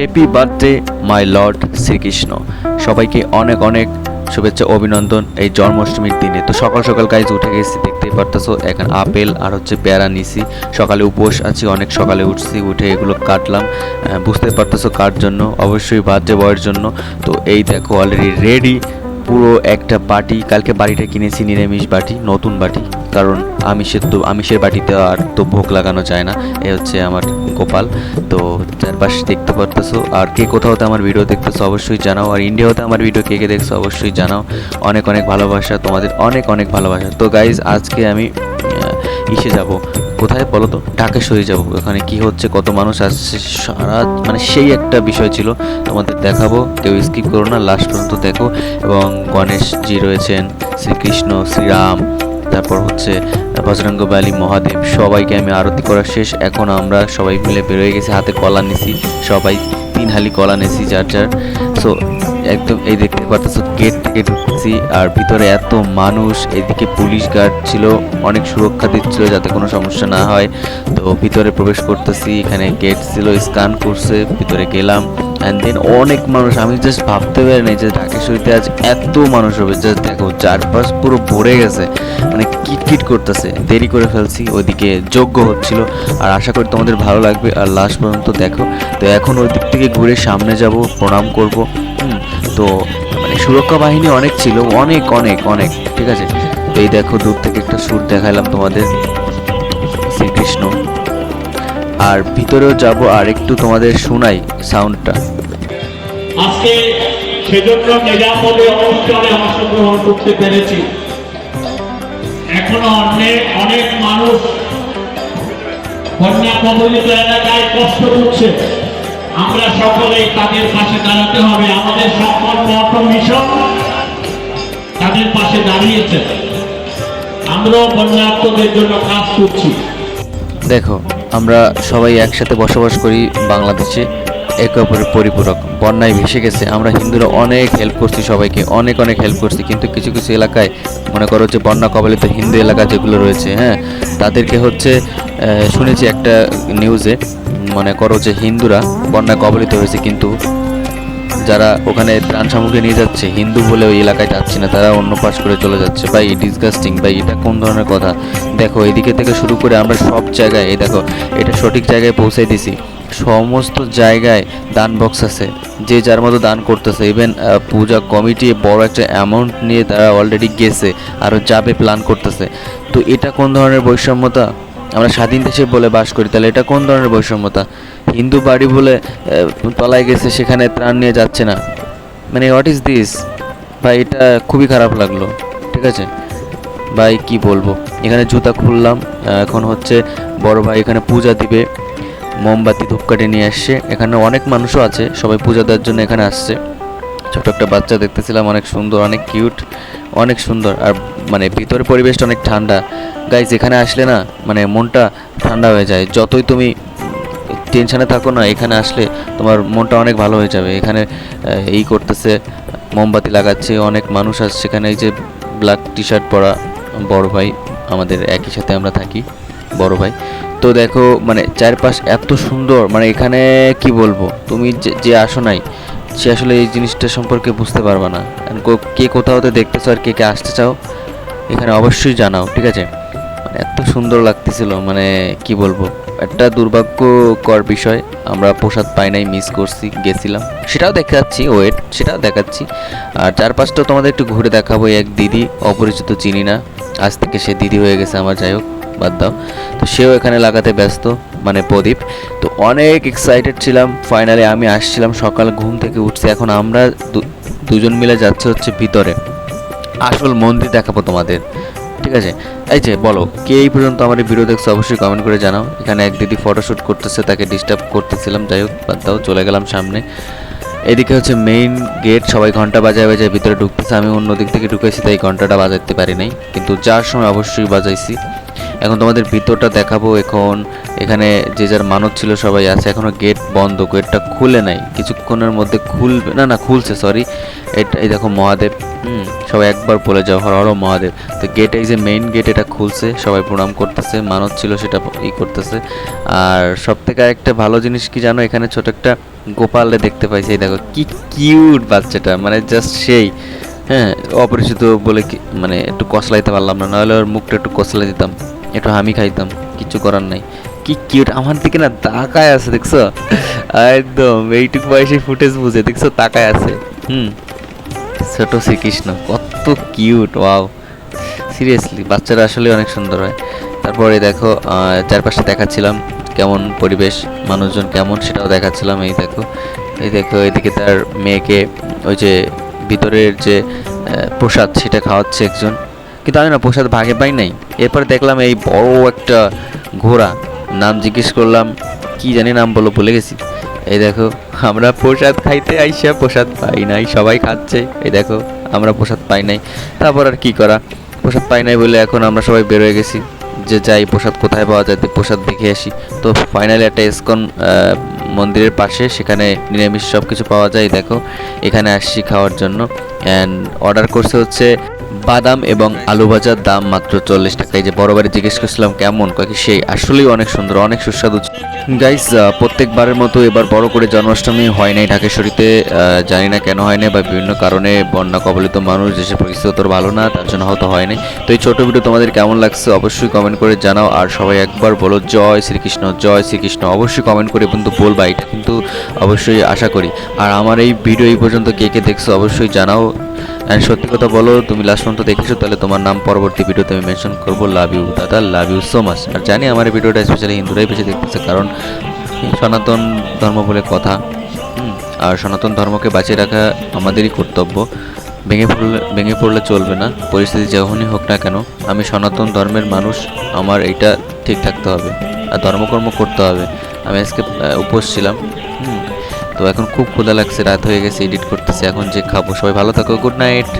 Happy birthday my lord Shrikrishna. সবাইকে অনেক অনেক শুভেচ্ছা অভিনন্দন এই জন্মাষ্টমীর দিনে। তো সকাল সকাল গাইজ উঠে গেছি, দেখতেই পারতেছো। এখন আপেল আর পেয়ারা নিছি। সকালে উপোস আছি, অনেক সকালে উঠছি, উঠে এগুলো কাটলাম। বুঝতে পারতেছো কার জন্য, অবশ্যই বার্থডে বয়ের জন্য। তো এই দেখো অলরেডি রেডি পুরো একটা বাটি। কালকে বাটিটা কিনেছি নিরামিষ বাটি, নতুন বাটি, কারণ আমিষের বাটিতে আর তো ভোগ লাগানো যায় না। এ হচ্ছে আমার গোপাল। তো চারপাশ দেখতে পারতেছো। আর কে কোথাও আমার ভিডিও দেখতেছো অবশ্যই জানাও, আর ইন্ডিয়াতে আমার ভিডিও কে কে দেখছো অবশ্যই জানাও। অনেক অনেক ভালোবাসা তোমাদের, অনেক অনেক ভালোবাসা। তো গাইজ আজকে আমি ইসে যাব, কোথায় বলো তো, ঢাকেশ্বরী যাব। ওখানে কি হচ্ছে, কত মানুষ আসছে, সারা মানে সেই একটা বিষয় ছিল, তোমাদের দেখাবো। কেউ স্কিপ করো না, লাস্ট পর্যন্ত দেখো। এবং গণেশজি রয়েছেন, শ্রীকৃষ্ণ, শ্রীরাম, তারপর হচ্ছে বজরঙ্গবলী, মহাদেব, সবাইকে আমি আরতি করা শেষ। এখন আমরা সবাই মিলে বেরোয় গেছি, হাতে কলা নিছি, সবাই 3 হালি কলা নিছি যার যার। সো একদম এই দেখতে পারতেছো গেট থেকে ঢুকছি, আর ভিতরে এত মানুষ। এদিকে পুলিশ গার্ড ছিল, অনেক সুরক্ষা দিচ্ছিল যাতে কোনো সমস্যা না হয়। তো ভিতরে প্রবেশ করতেছি, এখানে গেট ছিল, স্ক্যান করছে, ভিতরে গেলাম। অ্যান্ড দেন অনেক মানুষ, আমি জাস্ট ভাবতে পারি না যে ঢাকেশ্বরীতে আজ এত মানুষ হবে। জাস্ট দেখো চারপাশ পুরো ভরে গেছে, মানে কিটকিট করতেছে। দেরি করে ফেলছি, ওইদিকে যজ্ঞ হচ্ছিল। আর আশা করি তোমাদের ভালো লাগবে, আর লাস্ট পর্যন্ত দেখো। তো এখন ওই দিক থেকে ঘুরে সামনে যাব, প্রণাম করব। তো মানে সুরক্ষা বাহিনী অনেক ছিল, অনেক অনেক অনেক, ঠিক আছে। তো এই দেখো দূর থেকে একটা সুর দেখালাম তোমাদের, শ্রীকৃষ্ণ। আর ভিতরেও যাব, আর একটু তোমাদের শোনাই সাউন্ডটা। আজকে সেজন্য নিরাপদে অনুষ্ঠানে অংশগ্রহণ করতে পেরেছি। এখনো অনেক মানুষ বন্যা কবলিত এলাকায় কষ্ট করছে। আমরা সকলেই তাদের পাশে দাঁড়াতে হবে। আমাদের সকল মঠ মিশন তাদের পাশে দাঁড়িয়েছে। আমরাও বন্যার্তদের জন্য কাজ করছি। দেখো আমরা সবাই একসাথে বসবাস করি বাংলাদেশে, একে অপরের পরিপূরক। বন্যায় ভেসে গেছে, আমরা হিন্দুরা অনেক হেল্প করছি সবাইকে, অনেক অনেক হেল্প করছি। কিন্তু কিছু কিছু এলাকায় মনে করো যে বন্যা কবলিত হিন্দু এলাকা যেগুলো রয়েছে, হ্যাঁ, তাদেরকে হচ্ছে শুনেছি একটা নিউজে, মনে করো যে হিন্দুরা বন্যা কবলিত হয়েছে, কিন্তু যারা ওখানে ত্রাণ সামগ্রী নিয়ে যাচ্ছে, হিন্দু বলে ওই এলাকায় যাচ্ছে না, তারা অন্য পাশ করে চলে যাচ্ছে। ভাই ডিসগাস্টিং, ভাই এটা কোন ধরনের কথা? দেখো এদিকে থেকে শুরু করে আমরা সব জায়গায়, এই দেখো এটা সঠিক জায়গায় পৌঁছে দিছি। সমস্ত জায়গায় দান বক্স আছে, যে যার মতো দান করতেছে। ইভেন পূজা কমিটি বড় একটা অ্যামাউন্ট নিয়ে তারা অলরেডি গেছে, আরও যাবে, প্ল্যান করতেছে। তো এটা কোন ধরনের বৈষম্যতা? আমরা স্বাধীন দেশে বলে বাস করি, তাহলে এটা কোন ধরনের বৈষম্যতা? হিন্দু বাড়ি বলে তলায় গেছে, সেখানে ত্রাণ নিয়ে যাচ্ছে না, মানে হোয়াট ইজ দিস ভাই? এটা খুবই খারাপ লাগলো, ঠিক আছে ভাই, কি বলবো। এখানে জুতা খুললাম, এখন হচ্ছে বড় ভাই এখানে পূজা দিবে, মোমবাতি ধূপকাঠি নিয়ে আসছে। এখানে অনেক মানুষও আছে, সবাই পূজা দেওয়ার জন্য এখানে আসছে। ছোট একটা বাচ্চা দেখতেছিলাম, অনেক সুন্দর, অনেক কিউট, অনেক সুন্দর। আর মানে ভিতরে পরিবেশটা অনেক ঠান্ডা। গাইজ এখানে আসলে না মানে মনটা ঠান্ডা হয়ে যায়। যতই তুমি টেনশানে থাকো না, এখানে আসলে তোমার মনটা অনেক ভালো হয়ে যাবে। এখানে এই করতেছে, মোমবাতি লাগাচ্ছে, অনেক মানুষ আসছে এখানে। এই যে ব্ল্যাক টি শার্ট পরা বড় ভাই, আমাদের একই সাথে আমরা থাকি, বড় ভাই। তো দেখো মানে চারপাশ এত সুন্দর, মানে এখানে কি বলবো, তুমি যে আসো নাই সে আসলে এই জিনিসটা সম্পর্কে বুঝতে পারবে না। কে কোথাওতে দেখতেছো আর কে কে আসতে চাও এখানে অবশ্যই জানাও, ঠিক আছে। মানে এত সুন্দর লাগতেছিল, মানে কি বলবো, একটা দুর্ভাগ্যকর বিষয়, আমরা প্রসাদ পাই নাই, মিস করছি, গেছিলাম, সেটাও দেখাচ্ছি, ওয়েট সেটাও দেখাচ্ছি। আর চারপাশটাও তোমাদের একটু ঘুরে দেখাবো। এক দিদি, অপরিচিত, চিনি না, আজ থেকে সে দিদি হয়ে গেছে আমার, যাই হোক বাদ দাও। তো সেও এখানে লাগাতে ব্যস্ত, মানে প্রদীপ। তো অনেক এক্সাইটেড ছিলাম। ফাইনালি আমি আসছিলাম, সকাল ঘুম থেকে উঠছি। এখন আমরা দুজন মিলে যাচ্ছে হচ্ছে ভিতরে, আসল মন্দির দেখাবো তোমাদের, ঠিক আছে। এই যে বলো কে এই পর্যন্ত আমার এই ভিডিও দেখছো অবশ্যই কমেন্ট করে জানাও। এখানে এক দিদি ফটোশ্যুট করতেছে, তাকে ডিস্টার্ব করতেছিলাম, যাই হোক বাদ দাও, চলে গেলাম সামনে। এদিকে হচ্ছে মেইন গেট, সবাই ঘন্টা বাজায় বাজায় ভিতরে ঢুকতেছে। আমি অন্য দিক থেকে ঢুকেছি, তাই ঘন্টাটা বাজাতে পারি নাই, কিন্তু যার সময় অবশ্যই বাজাইছি। এখন তোমাদের ভিতরটা দেখাবো। এখন এখানে যে যার মানত ছিল সবাই আছে, এখনো গেট বন্ধ, গেটটা খুলে নাই, কিছুক্ষণের মধ্যে খুলবে, না খুলছে, সরি। এটা এই দেখো মহাদেব, সবাই একবার বলে যাও হর হর মহাদেব। তো গেট, এই যে মেইন গেট, এটা খুলছে, সবাই প্রণাম করতেছে, মানত ছিল সেটা করতেছে। আর সব থেকে একটা ভালো জিনিস কি জানো, এখানে ছোট একটা গোপালে দেখতে পাইছি, এই দেখো কি কিউট বাচ্চাটা, মানে জাস্ট সেই। হ্যাঁ, অপরিচিত বলে কি মানে একটু কসলাইতে পারলাম না, নাহলে ওর মুখটা একটু কসলাই দিতাম, একটু হামি খাইতাম, কিছু করার নাই। কি কিউট, আমার দিকে না তাকায় আছে, দেখছো? একদম এইটুকু বয়সে ফুটেজ বুঝে, দেখছো তাকায় আছে। ছোট শ্রীকৃষ্ণ কত কিউট, ওয়াও, সিরিয়াসলি বাচ্চারা আসলে অনেক সুন্দর হয়। তারপরে দেখো চারপাশে দেখাচ্ছিলাম কেমন পরিবেশ, মানুষজন কেমন সেটাও দেখাচ্ছিলাম। এই দেখো, এই দেখো, এদিকে তার মেয়েকে ওই যে ভিতরের যে প্রসাদ সেটা খাওয়াচ্ছে একজন, কিন্তু আমি না প্রসাদ ভাগে পাই নাই। এরপর দেখলাম এই বড় একটা ঘোড়া, নাম জিজ্ঞেস করলাম, কি জানি নাম বলো, ভুলে গেছি। এই দেখো, আমরা প্রসাদ খাইতে আইসা প্রসাদ পাই নাই, সবাই খাচ্ছে, এই দেখো আমরা প্রসাদ পাই নাই। তারপর আর কি করা, প্রসাদ পাই নাই বলে এখন আমরা সবাই বের হয়ে গেছি যে যাই প্রসাদ কোথায় পাওয়া যায়, প্রসাদ দেখে আসি। তো ফাইনালি একটা ইসকন মন্দিরের পাশে, সেখানে নিরামিষ সব কিছু পাওয়া যায়। দেখো এখানে আসছি খাওয়ার জন্য, অ্যান্ড অর্ডার করছে হচ্ছে বাদাম এবং আলু ভাজার, দাম মাত্র 40 টাকা। এই যে বড় বাড়ি জিজ্ঞেস করছিলাম কেমন, কয়েক সেই আসলেই অনেক সুন্দর, অনেক সুস্বাদু। গাইস, প্রত্যেকবারের মতো এবার বড় করে জন্মাষ্টমী হয় নাই ঢাকেশ্বরীতে, জানি না কেন হয় নাই, বা বিভিন্ন কারণে বন্যা কবলিত মানুষ, দেশের পরিস্থিতি অত ভালো না, তার জন্য হয়তো হয় নাই। তো এই ছোটো ভিডিও তোমাদের কেমন লাগছে অবশ্যই কমেন্ট করে জানাও, আর সবাই একবার বলো জয় শ্রীকৃষ্ণ, জয় শ্রীকৃষ্ণ, অবশ্যই কমেন্ট করে কিন্তু বলবা, এটা কিন্তু অবশ্যই আশা করি। আর আমার এই ভিডিও এই পর্যন্ত কে কে দেখছো অবশ্যই জানাও, অ্যান্ড সত্যি কথা বলো তুমি লাস্ট পর্যন্ত দেখেছো, তাহলে তোমার নাম পরবর্তী ভিডিওতে আমি মেনশন করবো। লাভ ইউ দাদা, লাভ ইউ সো মাচ। আর জানি আমার এই ভিডিওটা স্পেশালি হিন্দুরাই বেশি দেখতেছে, কারণ সনাতন ধর্ম বলে কথা, আর সনাতন ধর্মকে বাঁচিয়ে রাখা আমাদেরই কর্তব্য। ভেঙে পড়লে চলবে না, পরিস্থিতি যখনই হোক না কেন। আমি সনাতন ধর্মের মানুষ, আমার এইটা ঠিক থাকতে হবে, আর ধর্মকর্ম করতে হবে। আমি আজকে উপোস ছিলাম, তো এখন খুব ক্ষুধা লাগছে, রাত হয়ে গেছে, এডিট করতেছি, এখন যে খাবো। সবাই ভালো থাকো, গুড নাইট।